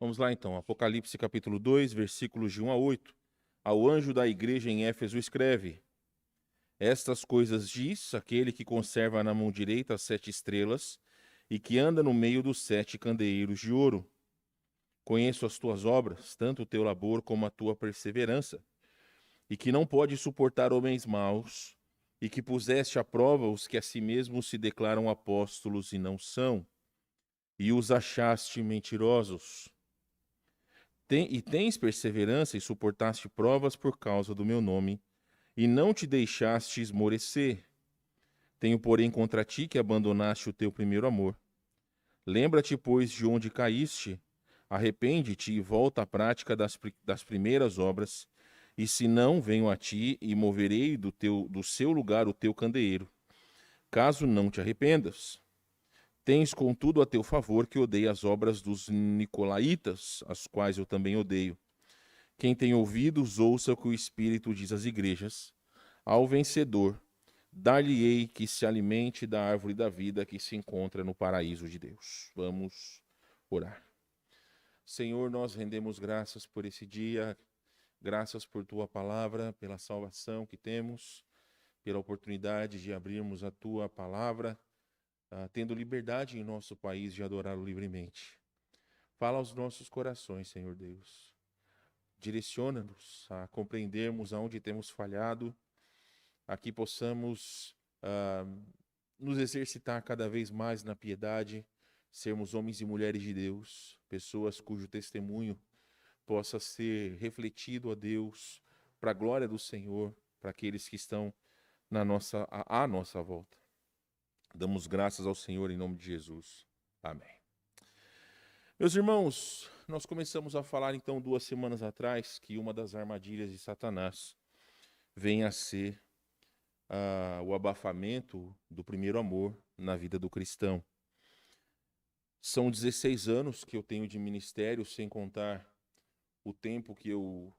Vamos lá então, Apocalipse capítulo 2, versículos de 1 a 8. Ao anjo da igreja em Éfeso escreve: Estas coisas diz aquele que conserva na mão direita as 7 estrelas e que anda no meio dos 7 candeeiros de ouro. Conheço as tuas obras, tanto o teu labor como a tua perseverança, e que não pode suportar homens maus, e que puseste à prova os que a si mesmos se declaram apóstolos e não são, e os achaste mentirosos. Tens perseverança e suportaste provas por causa do meu nome, e não te deixaste esmorecer. Tenho, porém, contra ti que abandonaste o teu primeiro amor. Lembra-te, pois, de onde caíste, arrepende-te e volta à prática das primeiras obras, e se não, venho a ti e moverei do seu lugar o teu candeeiro, caso não te arrependas. Tens, contudo, a teu favor que odeia as obras dos nicolaítas, as quais eu também odeio. Quem tem ouvidos, ouça o que o Espírito diz às igrejas. Ao vencedor, dar-lhe-ei que se alimente da árvore da vida que se encontra no paraíso de Deus. Vamos orar. Senhor, nós rendemos graças por esse dia, graças por tua palavra, pela salvação que temos, pela oportunidade de abrirmos a tua palavra, tendo liberdade em nosso país de adorá-lo livremente. Fala aos nossos corações, Senhor Deus. Direciona-nos a compreendermos aonde temos falhado, a que possamos nos exercitar cada vez mais na piedade, sermos homens e mulheres de Deus, pessoas cujo testemunho possa ser refletido a Deus, para a glória do Senhor, para aqueles que estão à nossa volta. Damos graças ao Senhor em nome de Jesus. Amém. Meus irmãos, nós começamos a falar então 2 semanas atrás que uma das armadilhas de Satanás vem a ser o abafamento do primeiro amor na vida do cristão. São 16 anos que eu tenho de ministério, sem contar o tempo que eu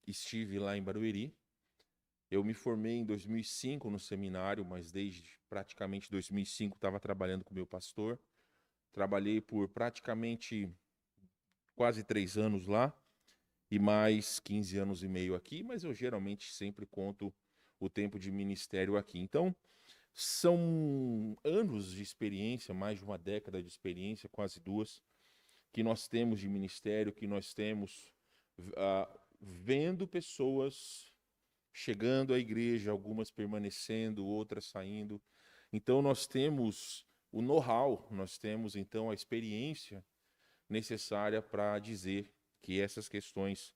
estive lá em Barueri. Eu me formei em 2005 no seminário, mas desde praticamente 2005 estava trabalhando com o meu pastor. Trabalhei por praticamente quase 3 anos lá e mais 15 anos e meio aqui, mas eu geralmente sempre conto o tempo de ministério aqui. Então, são anos de experiência, mais de uma década de experiência, quase 2, que nós temos de ministério, que nós temos vendo pessoas chegando à igreja, algumas permanecendo, outras saindo. Então, nós temos o know-how, nós temos então a experiência necessária para dizer que essas questões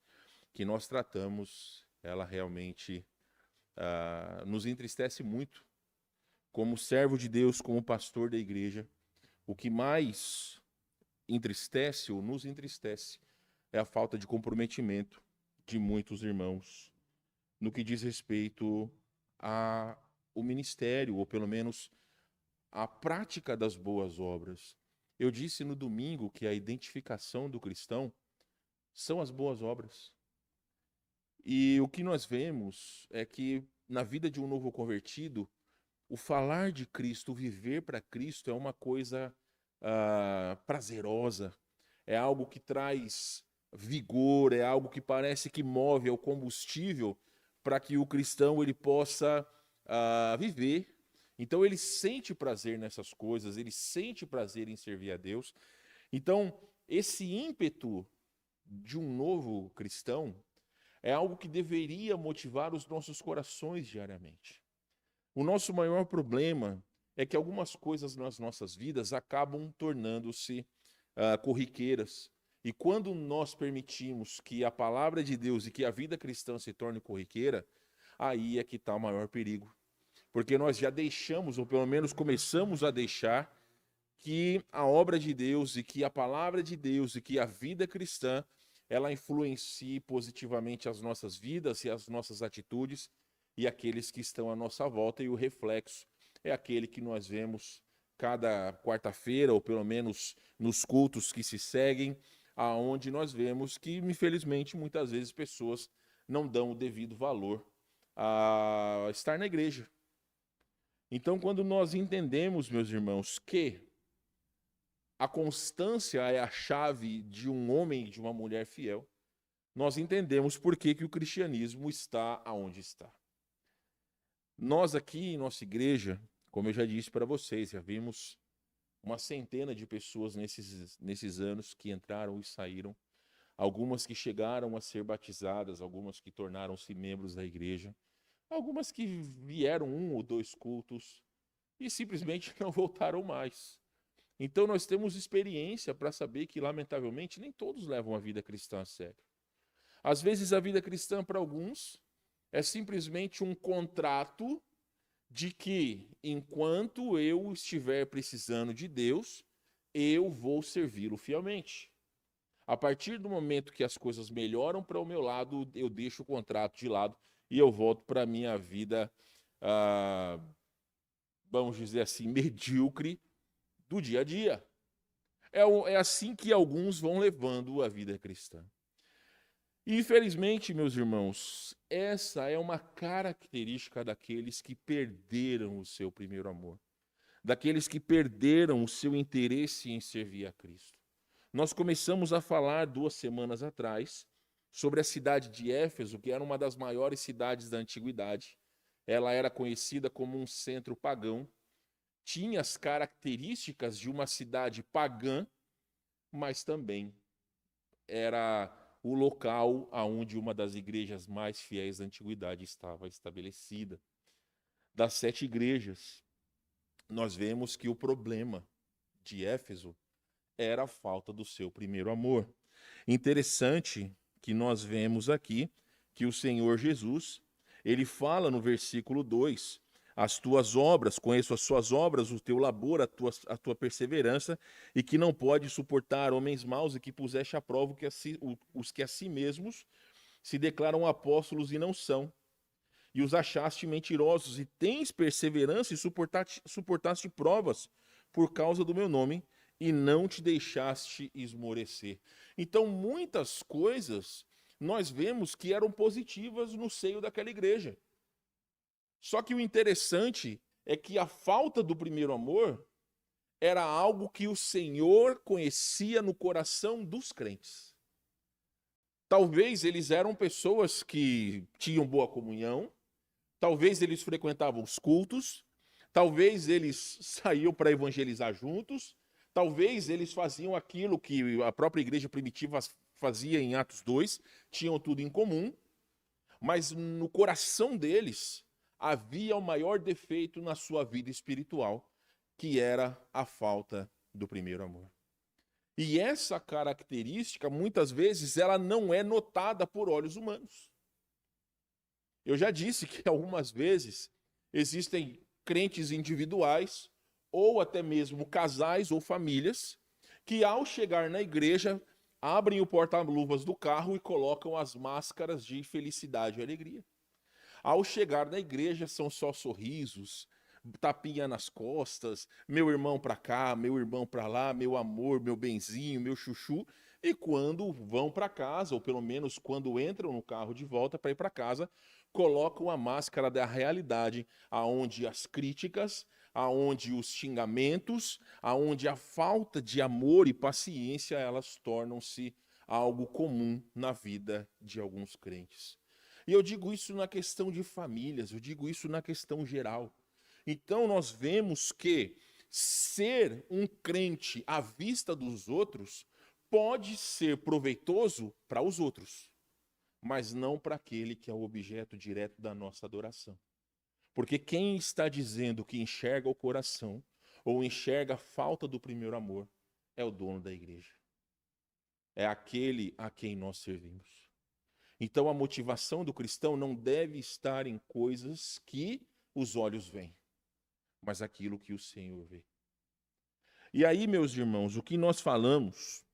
que nós tratamos, ela realmente nos entristece muito. Como servo de Deus, como pastor da igreja, o que mais entristece ou nos entristece é a falta de comprometimento de muitos irmãos no que diz respeito ao ministério, ou pelo menos a prática das boas obras. Eu disse no domingo que a identificação do cristão são as boas obras. E o que nós vemos é que na vida de um novo convertido, o falar de Cristo, o viver para Cristo é uma coisa prazerosa, é algo que traz vigor, é algo que parece que move, é o combustível para que o cristão ele possa viver. Então ele sente prazer nessas coisas, ele sente prazer em servir a Deus. Então esse ímpeto de um novo cristão é algo que deveria motivar os nossos corações diariamente. O nosso maior problema é que algumas coisas nas nossas vidas acabam tornando-se corriqueiras. E quando nós permitimos que a palavra de Deus e que a vida cristã se torne corriqueira, aí é que está o maior perigo. Porque nós já deixamos, ou pelo menos começamos a deixar, que a obra de Deus e que a palavra de Deus e que a vida cristã, ela influencie positivamente as nossas vidas e as nossas atitudes e aqueles que estão à nossa volta, e o reflexo é aquele que nós vemos cada quarta-feira, ou pelo menos nos cultos que se seguem, aonde nós vemos que, infelizmente, muitas vezes pessoas não dão o devido valor a estar na igreja. Então, quando nós entendemos, meus irmãos, que a constância é a chave de um homem e de uma mulher fiel, nós entendemos por que que o cristianismo está aonde está. Nós aqui em nossa igreja, como eu já disse para vocês, já vimos uma centena de pessoas nesses anos que entraram e saíram, algumas que chegaram a ser batizadas, algumas que tornaram-se membros da igreja, algumas que vieram 1 ou 2 cultos e simplesmente não voltaram mais. Então nós temos experiência para saber que, lamentavelmente, nem todos levam a vida cristã a sério. Às vezes a vida cristã para alguns é simplesmente um contrato de que, enquanto eu estiver precisando de Deus, eu vou servi-lo fielmente. A partir do momento que as coisas melhoram para o meu lado, eu deixo o contrato de lado e eu volto para a minha vida, vamos dizer assim, medíocre do dia a dia. É assim que alguns vão levando a vida cristã. E, infelizmente, meus irmãos, essa é uma característica daqueles que perderam o seu primeiro amor, daqueles que perderam o seu interesse em servir a Cristo. Nós começamos a falar 2 semanas atrás sobre a cidade de Éfeso, que era uma das maiores cidades da antiguidade. Ela era conhecida como um centro pagão, tinha as características de uma cidade pagã, mas também era o local onde uma das igrejas mais fiéis da antiguidade estava estabelecida. Das 7 igrejas, nós vemos que o problema de Éfeso era a falta do seu primeiro amor. Interessante que nós vemos aqui que o Senhor Jesus, ele fala no versículo 2, as tuas obras, conheço as suas obras, o teu labor, a tua perseverança, e que não pode suportar homens maus, e que puseste à prova os que a si mesmos se declaram apóstolos e não são. E os achaste mentirosos, e tens perseverança e suportaste provas por causa do meu nome, e não te deixaste esmorecer. Então, muitas coisas nós vemos que eram positivas no seio daquela igreja. Só que o interessante é que a falta do primeiro amor era algo que o Senhor conhecia no coração dos crentes. Talvez eles eram pessoas que tinham boa comunhão, talvez eles frequentavam os cultos, talvez eles saíam para evangelizar juntos, talvez eles faziam aquilo que a própria igreja primitiva fazia em Atos 2, tinham tudo em comum, mas no coração deles havia o maior defeito na sua vida espiritual, que era a falta do primeiro amor. E essa característica, muitas vezes, ela não é notada por olhos humanos. Eu já disse que algumas vezes existem crentes individuais, ou até mesmo casais ou famílias, que ao chegar na igreja, abrem o porta-luvas do carro e colocam as máscaras de felicidade e alegria. Ao chegar na igreja, são só sorrisos, tapinha nas costas, meu irmão para cá, meu irmão para lá, meu amor, meu benzinho, meu chuchu. E quando vão para casa, ou pelo menos quando entram no carro de volta para ir para casa, colocam a máscara da realidade, aonde as críticas, aonde os xingamentos, aonde a falta de amor e paciência, elas tornam-se algo comum na vida de alguns crentes. E eu digo isso na questão de famílias, eu digo isso na questão geral. Então nós vemos que ser um crente à vista dos outros pode ser proveitoso para os outros, mas não para aquele que é o objeto direto da nossa adoração. Porque quem está dizendo que enxerga o coração ou enxerga a falta do primeiro amor é o dono da igreja. É aquele a quem nós servimos. Então a motivação do cristão não deve estar em coisas que os olhos veem, mas aquilo que o Senhor vê. E aí, meus irmãos, o que nós falamos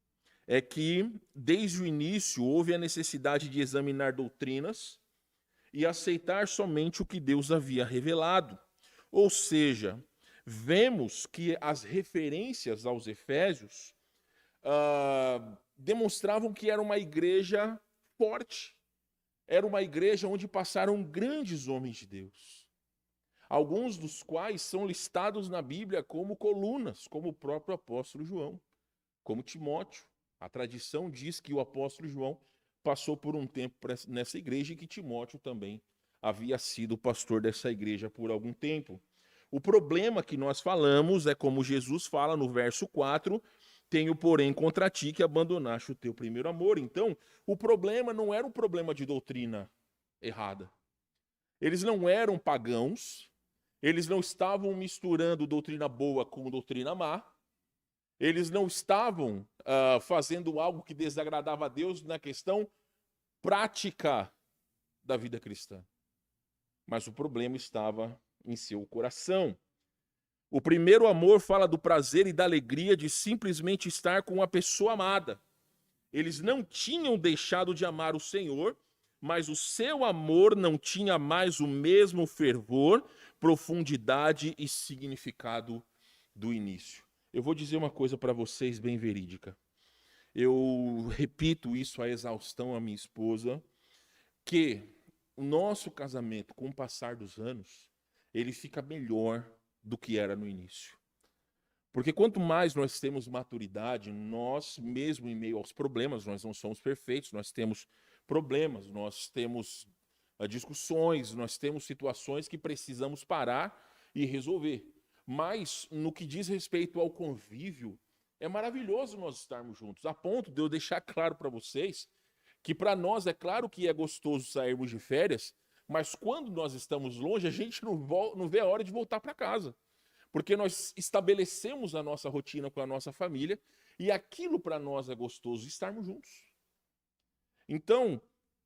é que desde o início houve a necessidade de examinar doutrinas e aceitar somente o que Deus havia revelado. Ou seja, vemos que as referências aos Efésios demonstravam que era uma igreja forte. Era uma igreja onde passaram grandes homens de Deus. alguns dos quais são listados na Bíblia como colunas, como o próprio apóstolo João, como Timóteo. A tradição diz que o apóstolo João passou por um tempo nessa igreja e que Timóteo também havia sido pastor dessa igreja por algum tempo. O problema que nós falamos é como Jesus fala no verso 4, tenho, porém, contra ti que abandonaste o teu primeiro amor. Então, o problema não era um problema de doutrina errada. Eles não eram pagãos, eles não estavam misturando doutrina boa com doutrina má, eles não estavam fazendo algo que desagradava a Deus na questão prática da vida cristã. Mas o problema estava em seu coração. O primeiro amor fala do prazer e da alegria de simplesmente estar com a pessoa amada. Eles não tinham deixado de amar o Senhor, mas o seu amor não tinha mais o mesmo fervor, profundidade e significado do início. Eu vou dizer uma coisa para vocês bem verídica. Eu repito isso à exaustão à minha esposa, que o nosso casamento, com o passar dos anos, ele fica melhor do que era no início. Porque quanto mais nós temos maturidade, nós mesmo em meio aos problemas, nós não somos perfeitos, nós temos problemas, nós temos discussões, nós temos situações que precisamos parar e resolver. Mas no que diz respeito ao convívio, é maravilhoso nós estarmos juntos, a ponto de eu deixar claro para vocês que para nós é claro que é gostoso sairmos de férias, mas quando nós estamos longe, a gente não vê a hora de voltar para casa. Porque nós estabelecemos a nossa rotina com a nossa família e aquilo para nós é gostoso, estarmos juntos. Então,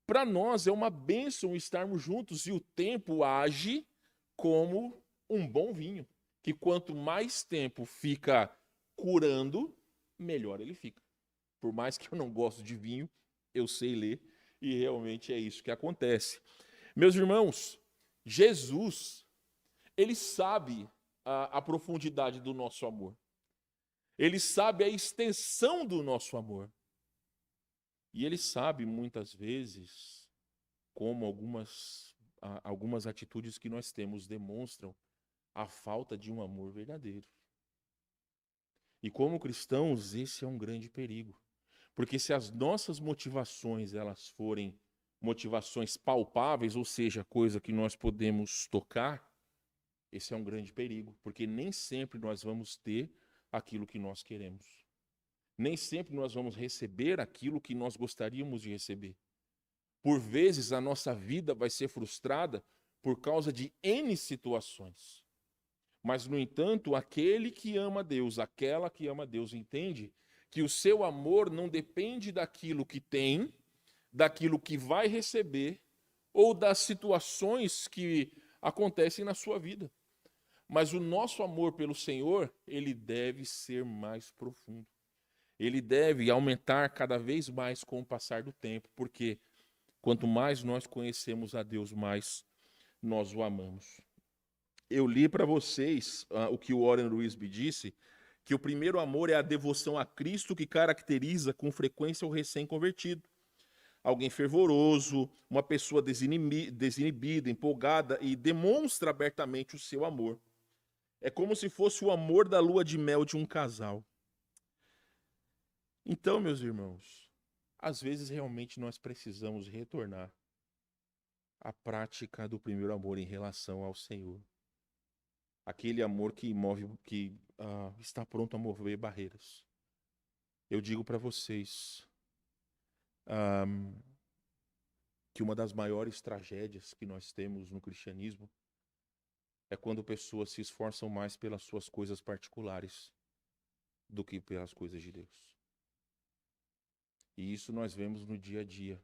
para nós é uma bênção estarmos juntos e o tempo age como um bom vinho, que quanto mais tempo fica curando, melhor ele fica. Por mais que eu não gosto de vinho, eu sei ler e realmente é isso que acontece. Meus irmãos, Jesus, ele sabe a profundidade do nosso amor. Ele sabe a extensão do nosso amor. E ele sabe, muitas vezes, como algumas atitudes que nós temos demonstram a falta de um amor verdadeiro. E como cristãos, esse é um grande perigo. Porque se as nossas motivações elas forem motivações palpáveis, ou seja, coisa que nós podemos tocar, esse é um grande perigo, porque nem sempre nós vamos ter aquilo que nós queremos. Nem sempre nós vamos receber aquilo que nós gostaríamos de receber. Por vezes a nossa vida vai ser frustrada por causa de N situações. Mas, no entanto, aquele que ama Deus, aquela que ama Deus, entende que o seu amor não depende daquilo que tem, daquilo que vai receber ou das situações que acontecem na sua vida. Mas o nosso amor pelo Senhor, ele deve ser mais profundo. Ele deve aumentar cada vez mais com o passar do tempo, porque quanto mais nós conhecemos a Deus, mais nós o amamos. Eu li para vocês o que o Warren Wiersbe disse, que o primeiro amor é a devoção a Cristo que caracteriza com frequência o recém-convertido. Alguém fervoroso, uma pessoa desinibida, empolgada e demonstra abertamente o seu amor. É como se fosse o amor da lua de mel de um casal. Então, meus irmãos, às vezes realmente nós precisamos retornar à prática do primeiro amor em relação ao Senhor. Aquele amor que está pronto a mover barreiras. Eu digo para vocês que uma das maiores tragédias que nós temos no cristianismo é quando pessoas se esforçam mais pelas suas coisas particulares do que pelas coisas de Deus. E isso nós vemos no dia a dia,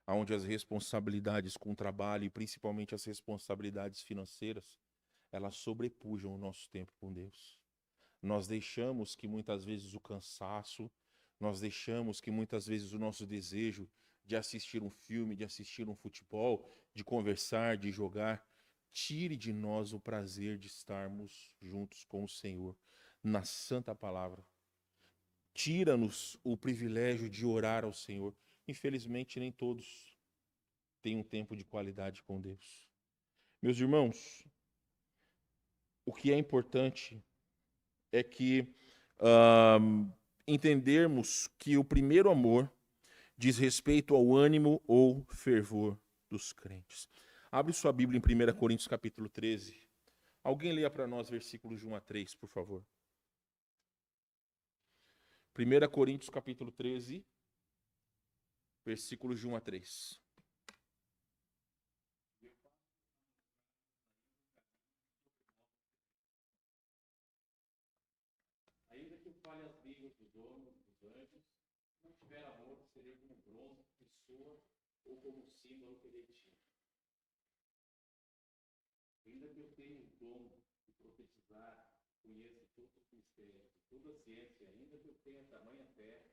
onde as responsabilidades com o trabalho e principalmente as responsabilidades financeiras, elas sobrepujam o nosso tempo com Deus. Nós deixamos que muitas vezes o cansaço, nós deixamos que muitas vezes o nosso desejo de assistir um filme, de assistir um futebol, de conversar, de jogar, tire de nós o prazer de estarmos juntos com o Senhor, na santa palavra. Tira-nos o privilégio de orar ao Senhor. Infelizmente, nem todos têm um tempo de qualidade com Deus. Meus irmãos, o que é importante é que entendermos que o primeiro amor diz respeito ao ânimo ou fervor dos crentes. Abre sua Bíblia em 1 Coríntios capítulo 13. Alguém leia para nós versículos de 1 a 3, por favor. 1 Coríntios capítulo 13, versículos de 1 a 3. Ainda que eu fale as línguas dos homens, dos anjos, se não tiver amor, serei como bronze, pessoa ou como símbolo que derretido. Ainda que eu tenha o dom de profetizar, conheça todos os mistérios, toda a ciência, ainda que eu tenha tamanha fé,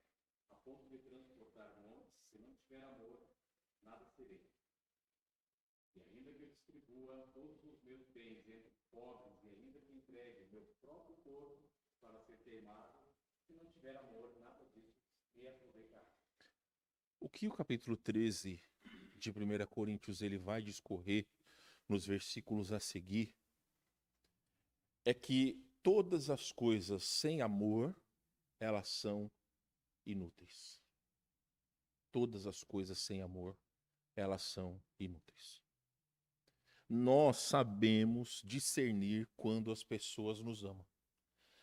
a ponto de transportar montes, se não tiver amor, nada serei. E ainda que eu distribua todos os meus bens entre os pobres, e ainda que entregue o meu próprio corpo para ser queimado, se não tiver amor, nada disso me aproveitará. O que o capítulo 13 de 1 Coríntios ele vai discorrer nos versículos a seguir é que todas as coisas sem amor, elas são inúteis. Todas as coisas sem amor, elas são inúteis. Nós sabemos discernir quando as pessoas nos amam.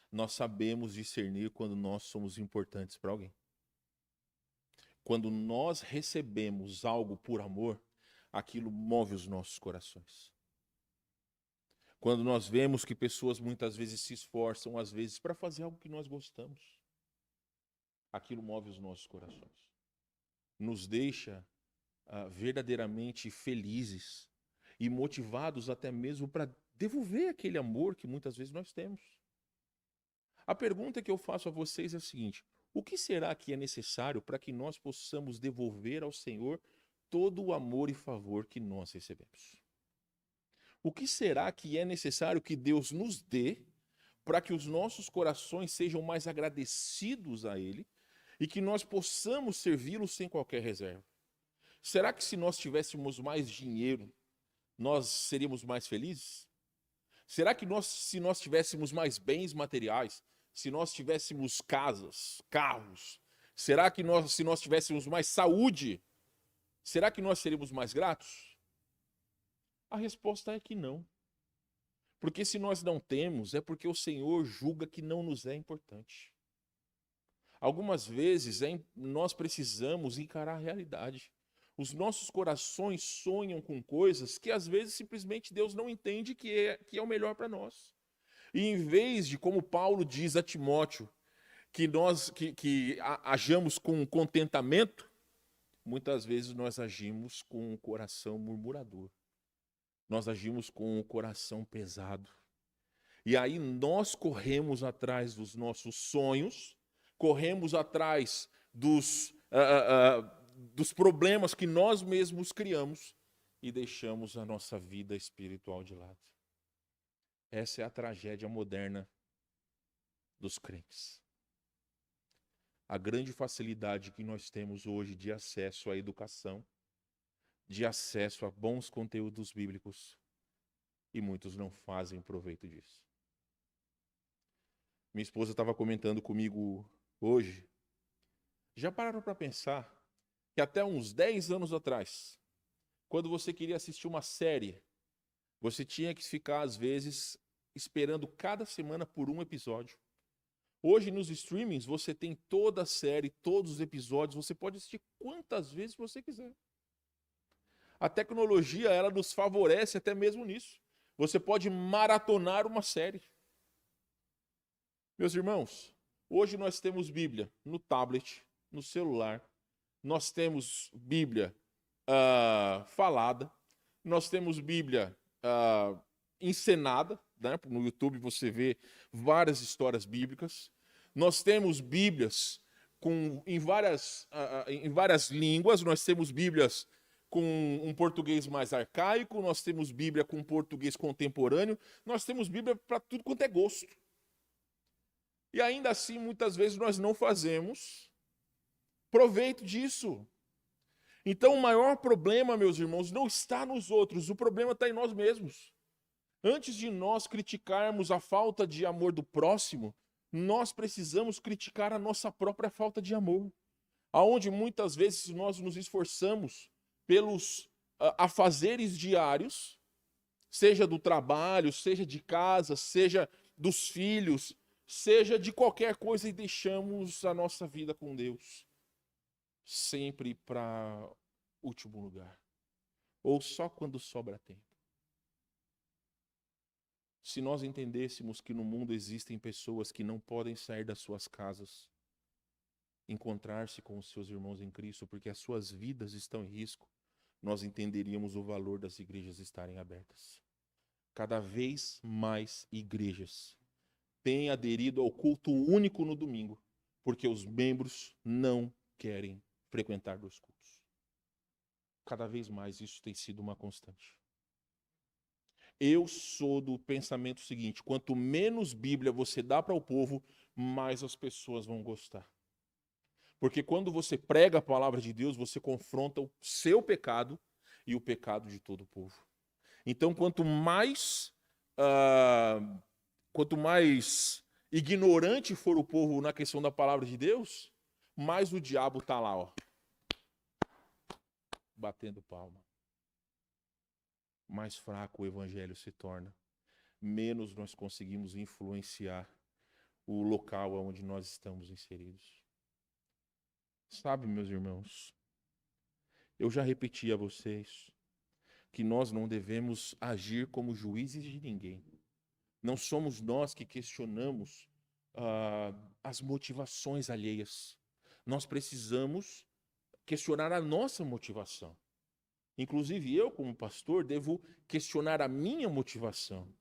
Nós sabemos discernir quando nós somos importantes para alguém. Quando nós recebemos algo por amor, aquilo move os nossos corações. Quando nós vemos que pessoas muitas vezes se esforçam, às vezes, para fazer algo que nós gostamos, aquilo move os nossos corações. Nos deixa verdadeiramente felizes e motivados até mesmo para devolver aquele amor que muitas vezes nós temos. A pergunta que eu faço a vocês é a seguinte: o que será que é necessário para que nós possamos devolver ao Senhor todo o amor e favor que nós recebemos? O que será que é necessário que Deus nos dê para que os nossos corações sejam mais agradecidos a Ele e que nós possamos servi-lo sem qualquer reserva? Será que se nós tivéssemos mais dinheiro, nós seríamos mais felizes? Será que se nós tivéssemos mais bens materiais, se nós tivéssemos casas, carros, será que se nós tivéssemos mais saúde, será que nós seríamos mais gratos? A resposta é que não. Porque se nós não temos, é porque o Senhor julga que não nos é importante. Algumas vezes nós precisamos encarar a realidade. Os nossos corações sonham com coisas que às vezes simplesmente Deus não entende que é o melhor para nós. E em vez de, como Paulo diz a Timóteo, que nós ajamos com contentamento, muitas vezes nós agimos com o coração murmurador. Nós agimos com o coração pesado. E aí nós corremos atrás dos nossos sonhos, corremos atrás dos problemas que nós mesmos criamos e deixamos a nossa vida espiritual de lado. Essa é a tragédia moderna dos crentes. A grande facilidade que nós temos hoje de acesso à educação, de acesso a bons conteúdos bíblicos, e muitos não fazem proveito disso. Minha esposa estava comentando comigo hoje, já pararam para pensar que até uns 10 anos atrás, quando você queria assistir uma série, você tinha que ficar, às vezes, esperando cada semana por um episódio. Hoje, nos streamings, você tem toda a série, todos os episódios, você pode assistir quantas vezes você quiser. A tecnologia, ela nos favorece até mesmo nisso. Você pode maratonar uma série. Meus irmãos, hoje nós temos Bíblia no tablet, no celular, nós temos Bíblia falada, nós temos Bíblia encenada, né? No YouTube você vê várias histórias bíblicas, nós temos Bíblias em várias línguas, nós temos Bíblias com um português mais arcaico, nós temos Bíblia com português contemporâneo, nós temos Bíblia para tudo quanto é gosto. E ainda assim, muitas vezes, nós não fazemos proveito disso. Então, o maior problema, meus irmãos, não está nos outros, o problema está em nós mesmos. Antes de nós criticarmos a falta de amor do próximo, nós precisamos criticar a nossa própria falta de amor. Aonde muitas vezes nós nos esforçamos pelos afazeres diários, seja do trabalho, seja de casa, seja dos filhos, seja de qualquer coisa, e deixamos a nossa vida com Deus sempre para último lugar, ou só quando sobra tempo. Se nós entendêssemos que no mundo existem pessoas que não podem sair das suas casas, encontrar-se com os seus irmãos em Cristo, porque as suas vidas estão em risco, nós entenderíamos o valor das igrejas estarem abertas. Cada vez mais igrejas têm aderido ao culto único no domingo, porque os membros não querem frequentar dois cultos. Cada vez mais isso tem sido uma constante. Eu sou do pensamento seguinte: quanto menos Bíblia você dá para o povo, mais as pessoas vão gostar. Porque quando você prega a palavra de Deus, você confronta o seu pecado e o pecado de todo o povo. Então, quanto mais ignorante for o povo na questão da palavra de Deus, mais o diabo está lá, ó, batendo palma. Mais fraco o evangelho se torna, menos nós conseguimos influenciar o local onde nós estamos inseridos. Sabe, meus irmãos, eu já repeti a vocês que nós não devemos agir como juízes de ninguém. Não somos nós que questionamos as motivações alheias. Nós precisamos questionar a nossa motivação. Inclusive eu, como pastor, devo questionar a minha motivação.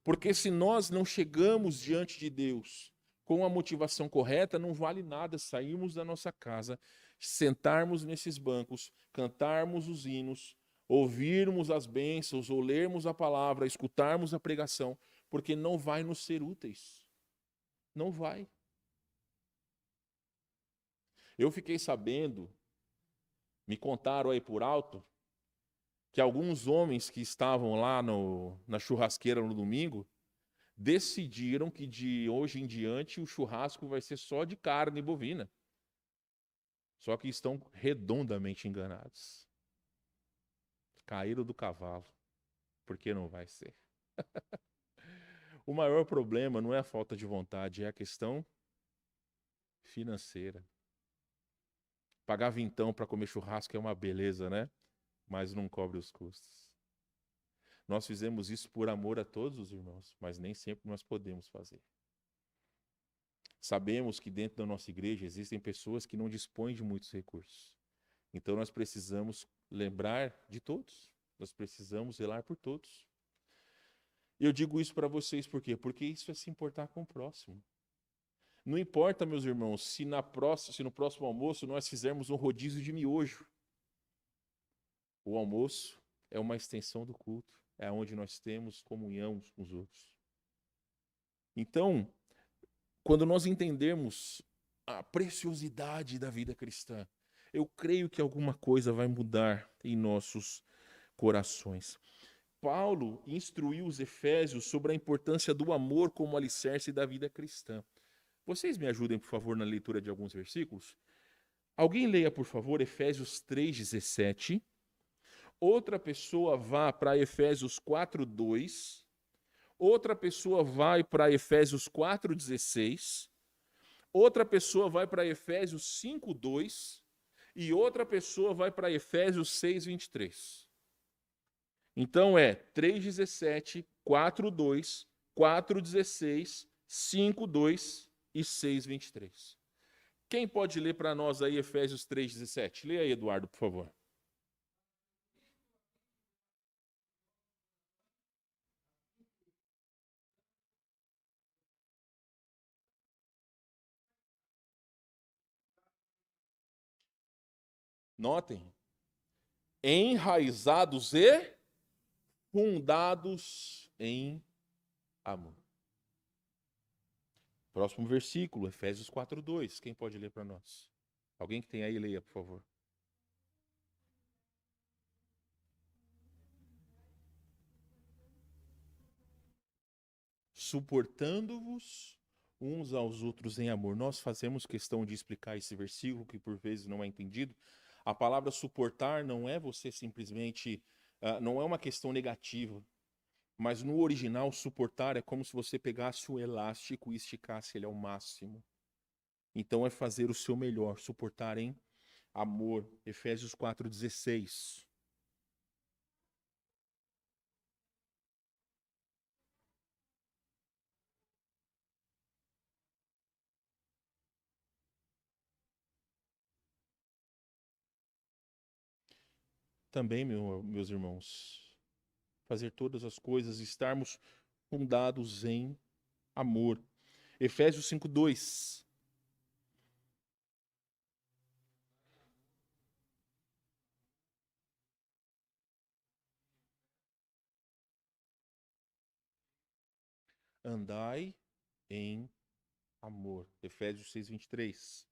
Porque se nós não chegamos diante de Deus com a motivação correta, não vale nada sairmos da nossa casa, sentarmos nesses bancos, cantarmos os hinos, ouvirmos as bênçãos, ou lermos a palavra, escutarmos a pregação, porque não vai nos ser úteis. Não vai. Eu fiquei sabendo, me contaram aí por alto, que alguns homens que estavam lá na churrasqueira no domingo decidiram que de hoje em diante o churrasco vai ser só de carne bovina. Só que estão redondamente enganados. Caíram do cavalo, porque não vai ser. O maior problema não é a falta de vontade, é a questão financeira. Pagar vintão para comer churrasco é uma beleza, né? Mas não cobre os custos. Nós fizemos isso por amor a todos os irmãos, mas nem sempre nós podemos fazer. Sabemos que dentro da nossa igreja existem pessoas que não dispõem de muitos recursos. Então nós precisamos lembrar de todos. Nós precisamos zelar por todos. Eu digo isso para vocês por quê? Porque isso é se importar com o próximo. Não importa, meus irmãos, se no próximo almoço nós fizermos um rodízio de miojo. O almoço é uma extensão do culto. É onde nós temos comunhão uns com os outros. Então, quando nós entendemos a preciosidade da vida cristã, eu creio que alguma coisa vai mudar em nossos corações. Paulo instruiu os efésios sobre a importância do amor como alicerce da vida cristã. Vocês me ajudem, por favor, na leitura de alguns versículos? Alguém leia, por favor, Efésios 3,17. Outra pessoa vá para Efésios 4:2. Outra pessoa vai para Efésios 4:16. Outra pessoa vai para Efésios 5:2. E outra pessoa vai para Efésios 6:23. Então é 3:17, 4:2, 4:16, 5:2 e 6:23. Quem pode ler para nós aí Efésios 3:17? Leia aí, Eduardo, por favor. Notem, enraizados e fundados em amor. Próximo versículo, Efésios 4:2. Quem pode ler para nós? Alguém que tem aí, leia, por favor. suportando-vos uns aos outros em amor. Nós fazemos questão de explicar esse versículo, que por vezes não é entendido. A palavra suportar não é você simplesmente, não é uma questão negativa, mas no original, suportar é como se você pegasse o elástico e esticasse ele ao máximo. Então é fazer o seu melhor, suportar em amor. Efésios 4,16. Também, meus irmãos, fazer todas as coisas, estarmos fundados em amor. Efésios 5:2. Andai em amor. Efésios 6:23.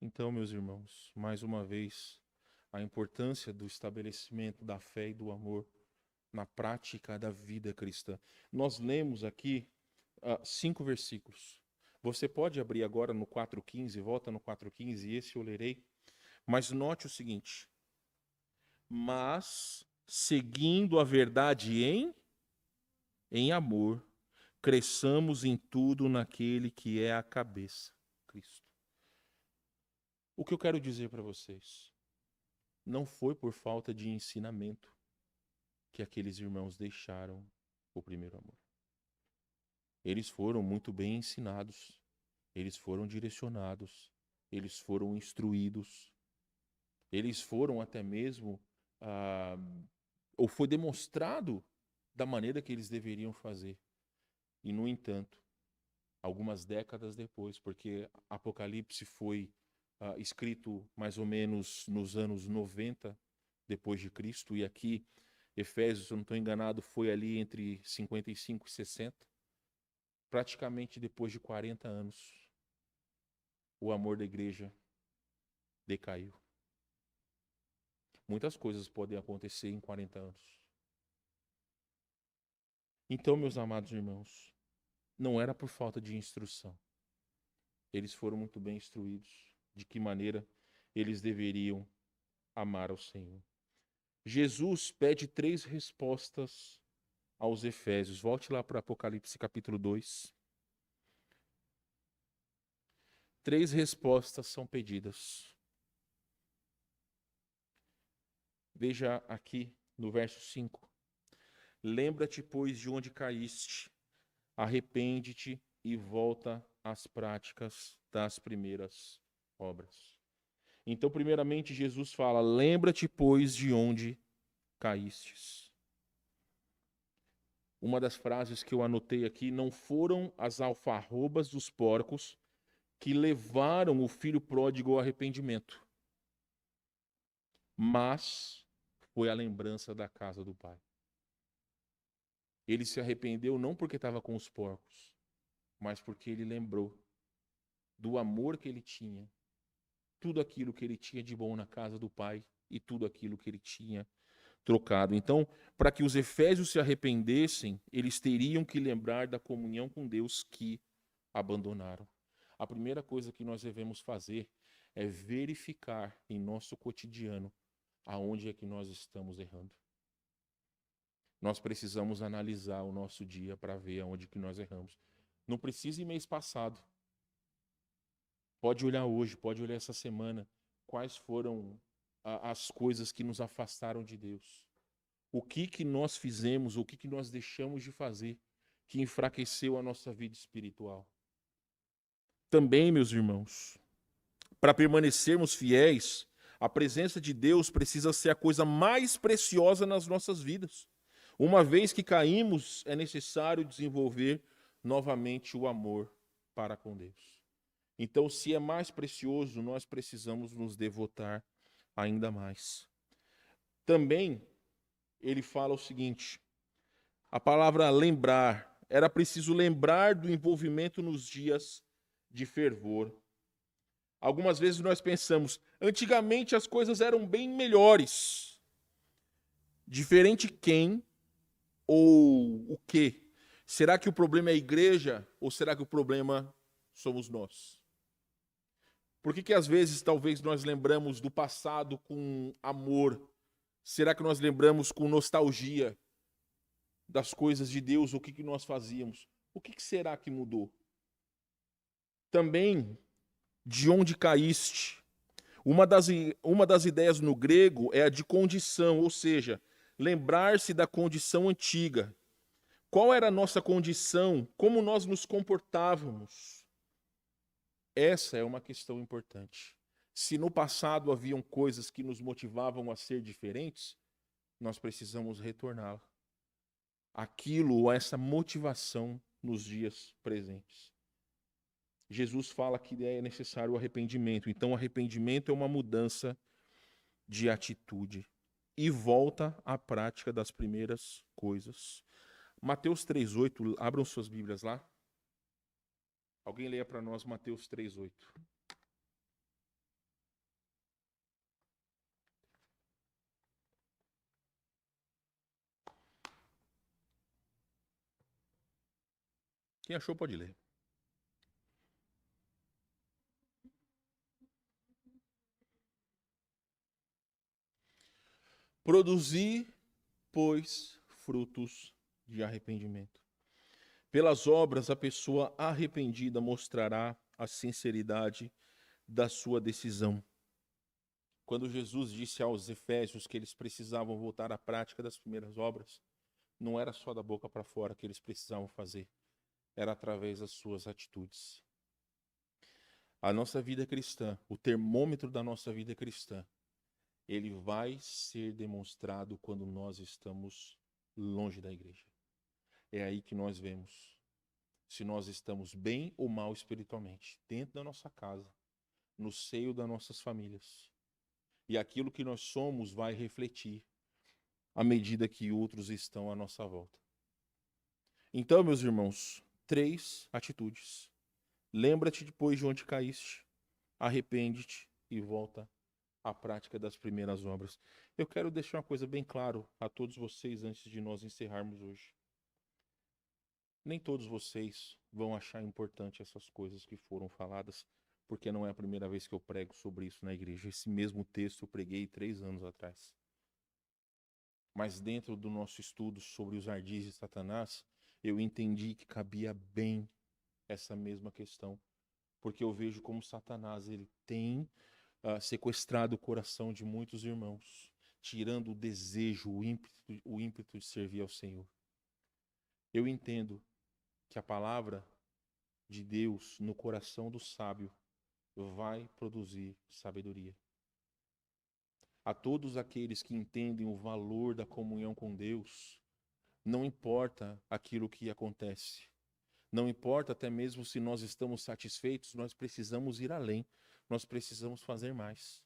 Então, meus irmãos, mais uma vez, a importância do estabelecimento da fé e do amor na prática da vida cristã. Nós lemos aqui 5 versículos. Você pode abrir agora no 4:15, volta no 4:15, esse eu lerei. Mas note o seguinte: mas seguindo a verdade em amor, cresçamos em tudo naquele que é a cabeça, Cristo. O que eu quero dizer para vocês? Não foi por falta de ensinamento que aqueles irmãos deixaram o primeiro amor. Eles foram muito bem ensinados, eles foram direcionados, eles foram instruídos, eles foram até mesmo, ou foi demonstrado da maneira que eles deveriam fazer. E, no entanto, algumas décadas depois, porque Apocalipse foi escrito mais ou menos nos anos 90 depois de Cristo, e aqui Efésios, se eu não estou enganado, foi ali entre 55 e 60. Praticamente depois de 40 anos, o amor da igreja decaiu. Muitas coisas podem acontecer em 40 anos. Então, meus amados irmãos, não era por falta de instrução. Eles foram muito bem instruídos de que maneira eles deveriam amar ao Senhor. Jesus pede 3 respostas aos Efésios. Volte lá para Apocalipse capítulo 2. 3 respostas são pedidas. Veja aqui no verso 5. Lembra-te, pois, de onde caíste, arrepende-te e volta às práticas das primeiras obras. Então, primeiramente, Jesus fala: lembra-te, pois, de onde caístes. Uma das frases que eu anotei aqui: não foram as alfarrobas dos porcos que levaram o filho pródigo ao arrependimento, mas foi a lembrança da casa do pai. Ele se arrependeu não porque estava com os porcos, mas porque ele lembrou do amor que ele tinha, tudo aquilo que ele tinha de bom na casa do pai e tudo aquilo que ele tinha trocado. Então, para que os efésios se arrependessem, eles teriam que lembrar da comunhão com Deus que abandonaram. A primeira coisa que nós devemos fazer é verificar em nosso cotidiano aonde é que nós estamos errando. Nós precisamos analisar o nosso dia para ver aonde que nós erramos. Não precisa ir mês passado. Pode olhar hoje, pode olhar essa semana. Quais foram as coisas que nos afastaram de Deus? O que nós fizemos, o que nós deixamos de fazer que enfraqueceu a nossa vida espiritual? Também, meus irmãos, para permanecermos fiéis, a presença de Deus precisa ser a coisa mais preciosa nas nossas vidas. Uma vez que caímos, é necessário desenvolver novamente o amor para com Deus. Então, se é mais precioso, nós precisamos nos devotar ainda mais. Também ele fala o seguinte: a palavra lembrar, era preciso lembrar do envolvimento nos dias de fervor. Algumas vezes nós pensamos, antigamente as coisas eram bem melhores. Diferente quem ou o quê? Será que o problema é a igreja ou será que o problema somos nós? Por que às vezes talvez nós lembramos do passado com amor? Será que nós lembramos com nostalgia das coisas de Deus, o que nós fazíamos? O que será que mudou? Também, de onde caíste? Uma das ideias no grego é a de condição, ou seja, lembrar-se da condição antiga. Qual era a nossa condição? Como nós nos comportávamos? Essa é uma questão importante. Se no passado haviam coisas que nos motivavam a ser diferentes, nós precisamos retorná-la. Aquilo, essa motivação nos dias presentes. Jesus fala que é necessário o arrependimento. Então, o arrependimento é uma mudança de atitude e volta à prática das primeiras coisas. Mateus 3,8, abram suas Bíblias lá. Alguém leia para nós Mateus 3,8. Quem achou pode ler. Produzi, pois, frutos de arrependimento. Pelas obras, a pessoa arrependida mostrará a sinceridade da sua decisão. Quando Jesus disse aos Efésios que eles precisavam voltar à prática das primeiras obras, não era só da boca para fora que eles precisavam fazer, era através das suas atitudes. A nossa vida cristã, o termômetro da nossa vida cristã, ele vai ser demonstrado quando nós estamos longe da igreja. É aí que nós vemos se nós estamos bem ou mal espiritualmente, dentro da nossa casa, no seio das nossas famílias. E aquilo que nós somos vai refletir à medida que outros estão à nossa volta. Então, meus irmãos, 3 atitudes. Lembra-te depois de onde caíste, arrepende-te e volta à prática das primeiras obras. Eu quero deixar uma coisa bem clara a todos vocês antes de nós encerrarmos hoje. Nem todos vocês vão achar importante essas coisas que foram faladas, porque não é a primeira vez que eu prego sobre isso na igreja. Esse mesmo texto eu preguei 3 anos atrás. Mas dentro do nosso estudo sobre os ardis de Satanás, eu entendi que cabia bem essa mesma questão. Porque eu vejo como Satanás ele tem sequestrado o coração de muitos irmãos, tirando o desejo, o ímpeto de servir ao Senhor. Eu entendo que a palavra de Deus no coração do sábio vai produzir sabedoria. A todos aqueles que entendem o valor da comunhão com Deus, não importa aquilo que acontece, não importa até mesmo se nós estamos satisfeitos, nós precisamos ir além, nós precisamos fazer mais.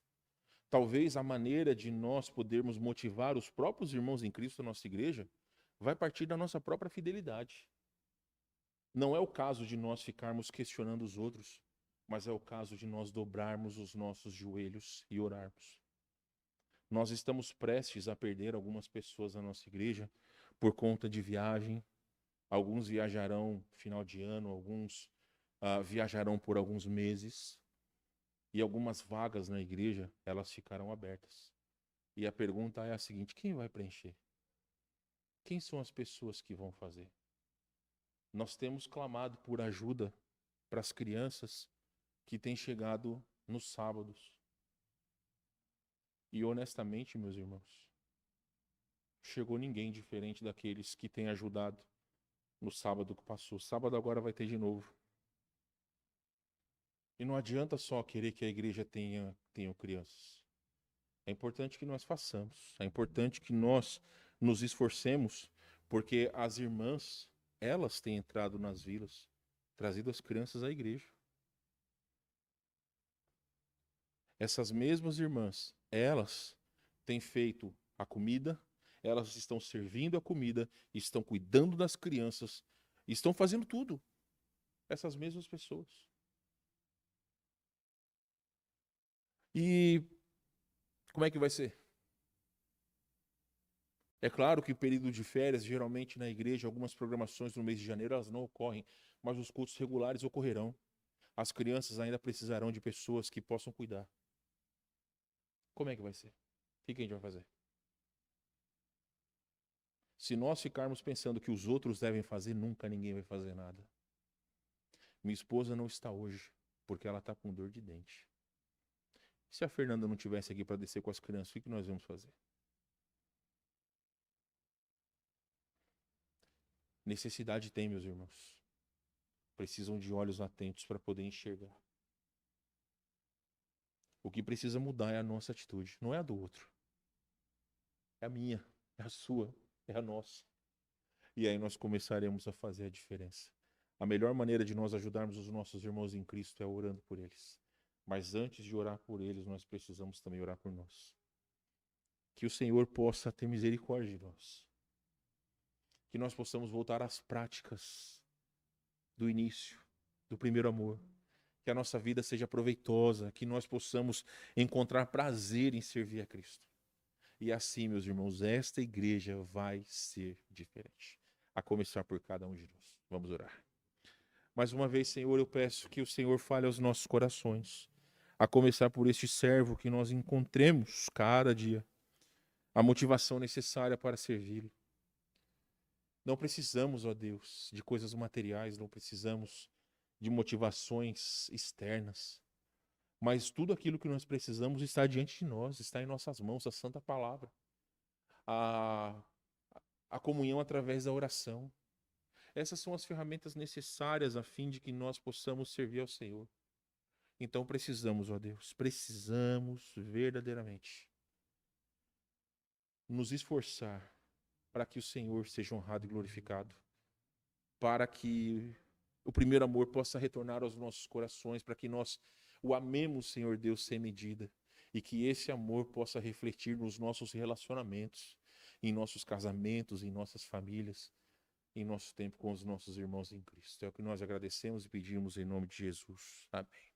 Talvez a maneira de nós podermos motivar os próprios irmãos em Cristo da nossa igreja vai partir da nossa própria fidelidade. Não é o caso de nós ficarmos questionando os outros, mas é o caso de nós dobrarmos os nossos joelhos e orarmos. Nós estamos prestes a perder algumas pessoas da nossa igreja por conta de viagem. Alguns viajarão final de ano, alguns viajarão por alguns meses. E algumas vagas na igreja, elas ficarão abertas. E a pergunta é a seguinte: quem vai preencher? Quem são as pessoas que vão fazer? Nós temos clamado por ajuda para as crianças que têm chegado nos sábados. E honestamente, meus irmãos, chegou ninguém diferente daqueles que têm ajudado no sábado que passou. Sábado agora vai ter de novo. E não adianta só querer que a igreja tenha crianças. É importante que nós façamos. É importante que nós nos esforcemos, porque as irmãs, elas têm entrado nas vilas, trazido as crianças à igreja. Essas mesmas irmãs, elas têm feito a comida, elas estão servindo a comida, estão cuidando das crianças, estão fazendo tudo. Essas mesmas pessoas. E como é que vai ser? É claro que o período de férias, geralmente na igreja, algumas programações no mês de janeiro, elas não ocorrem, mas os cultos regulares ocorrerão. As crianças ainda precisarão de pessoas que possam cuidar. Como é que vai ser? O que a gente vai fazer? Se nós ficarmos pensando que os outros devem fazer, nunca ninguém vai fazer nada. Minha esposa não está hoje, porque ela está com dor de dente. Se a Fernanda não estivesse aqui para descer com as crianças, o que nós vamos fazer? Necessidade tem, meus irmãos. Precisam de olhos atentos para poder enxergar. O que precisa mudar é a nossa atitude, não é a do outro. É a minha, é a sua, é a nossa. E aí nós começaremos a fazer a diferença. A melhor maneira de nós ajudarmos os nossos irmãos em Cristo é orando por eles. Mas antes de orar por eles, nós precisamos também orar por nós. Que o Senhor possa ter misericórdia de nós. Que nós possamos voltar às práticas do início, do primeiro amor. Que a nossa vida seja proveitosa, que nós possamos encontrar prazer em servir a Cristo. E assim, meus irmãos, esta igreja vai ser diferente. A começar por cada um de nós. Vamos orar. Mais uma vez, Senhor, eu peço que o Senhor fale aos nossos corações. A começar por este servo, que nós encontremos cada dia a motivação necessária para servi-lo. Não precisamos, ó Deus, de coisas materiais, não precisamos de motivações externas. Mas tudo aquilo que nós precisamos está diante de nós, está em nossas mãos, a Santa Palavra. A comunhão através da oração. Essas são as ferramentas necessárias a fim de que nós possamos servir ao Senhor. Então precisamos, ó Deus, precisamos verdadeiramente nos esforçar para que o Senhor seja honrado e glorificado, para que o primeiro amor possa retornar aos nossos corações, para que nós o amemos, Senhor Deus, sem medida, e que esse amor possa refletir nos nossos relacionamentos, em nossos casamentos, em nossas famílias, em nosso tempo com os nossos irmãos em Cristo. É o que nós agradecemos e pedimos em nome de Jesus. Amém.